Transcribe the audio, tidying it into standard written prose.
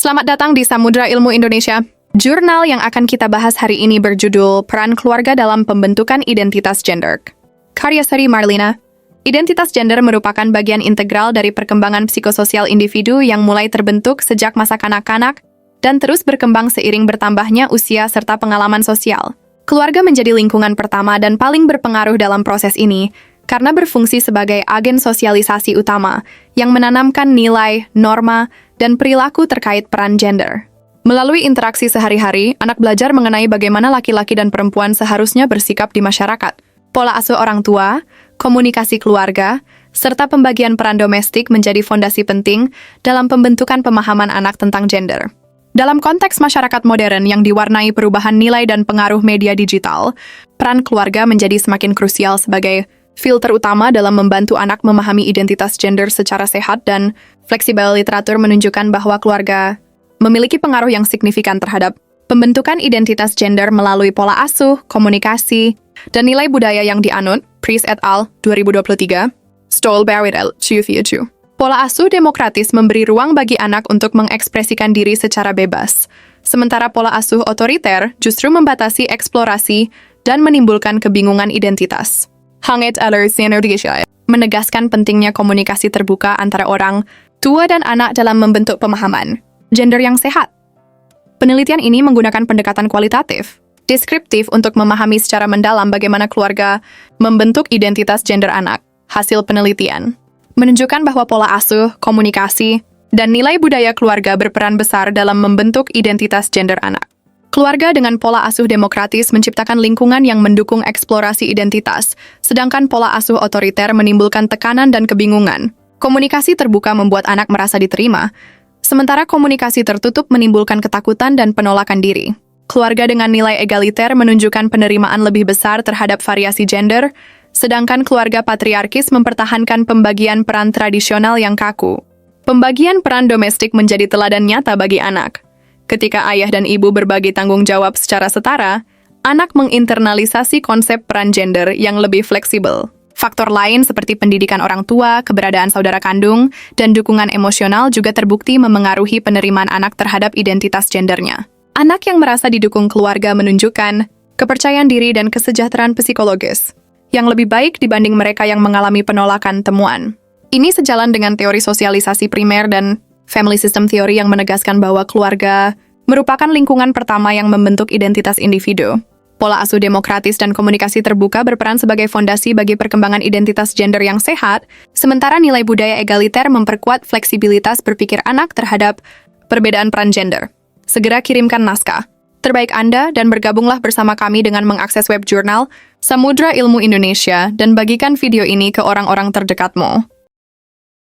Selamat datang di Samudra Ilmu Indonesia. Jurnal yang akan kita bahas hari ini berjudul Peran Keluarga dalam Pembentukan Identitas Gender. Karya seri Marlina. Identitas gender merupakan bagian integral dari perkembangan psikososial individu yang mulai terbentuk sejak masa kanak-kanak dan terus berkembang seiring bertambahnya usia serta pengalaman sosial. Keluarga menjadi lingkungan pertama dan paling berpengaruh dalam proses ini karena berfungsi sebagai agen sosialisasi utama yang menanamkan nilai, norma, dan perilaku terkait peran gender. Melalui interaksi sehari-hari, anak belajar mengenai bagaimana laki-laki dan perempuan seharusnya bersikap di masyarakat. Pola asuh orang tua, komunikasi keluarga, serta pembagian peran domestik menjadi fondasi penting dalam pembentukan pemahaman anak tentang gender. Dalam konteks masyarakat modern yang diwarnai perubahan nilai dan pengaruh media digital, peran keluarga menjadi semakin krusial sebagai filter utama dalam membantu anak memahami identitas gender secara sehat, dan fleksibel literatur menunjukkan bahwa keluarga memiliki pengaruh yang signifikan terhadap pembentukan identitas gender melalui pola asuh, komunikasi, dan nilai budaya yang dianut. Priest et al. 2023, Stolberg et al. 2024. Pola asuh demokratis memberi ruang bagi anak untuk mengekspresikan diri secara bebas, sementara pola asuh otoriter justru membatasi eksplorasi dan menimbulkan kebingungan identitas. Hang et al. Menegaskan pentingnya komunikasi terbuka antara orang tua dan anak dalam membentuk pemahaman gender yang sehat. Penelitian ini menggunakan pendekatan kualitatif, deskriptif untuk memahami secara mendalam bagaimana keluarga membentuk identitas gender anak. Hasil penelitian menunjukkan bahwa pola asuh, komunikasi, dan nilai budaya keluarga berperan besar dalam membentuk identitas gender anak. Keluarga dengan pola asuh demokratis menciptakan lingkungan yang mendukung eksplorasi identitas, sedangkan pola asuh otoriter menimbulkan tekanan dan kebingungan. Komunikasi terbuka membuat anak merasa diterima, sementara komunikasi tertutup menimbulkan ketakutan dan penolakan diri. Keluarga dengan nilai egaliter menunjukkan penerimaan lebih besar terhadap variasi gender, sedangkan keluarga patriarkis mempertahankan pembagian peran tradisional yang kaku. Pembagian peran domestik menjadi teladan nyata bagi anak. Ketika ayah dan ibu berbagi tanggung jawab secara setara, anak menginternalisasi konsep peran gender yang lebih fleksibel. Faktor lain seperti pendidikan orang tua, keberadaan saudara kandung, dan dukungan emosional juga terbukti memengaruhi penerimaan anak terhadap identitas gendernya. Anak yang merasa didukung keluarga menunjukkan kepercayaan diri dan kesejahteraan psikologis yang lebih baik dibanding mereka yang mengalami penolakan temuan. Ini sejalan dengan teori sosialisasi primer dan family system theory yang menegaskan bahwa keluarga merupakan lingkungan pertama yang membentuk identitas individu. Pola asuh demokratis dan komunikasi terbuka berperan sebagai fondasi bagi perkembangan identitas gender yang sehat, sementara nilai budaya egaliter memperkuat fleksibilitas berpikir anak terhadap perbedaan peran gender. Segera kirimkan naskah terbaik Anda dan bergabunglah bersama kami dengan mengakses web jurnal Samudra Ilmu Indonesia dan bagikan video ini ke orang-orang terdekatmu.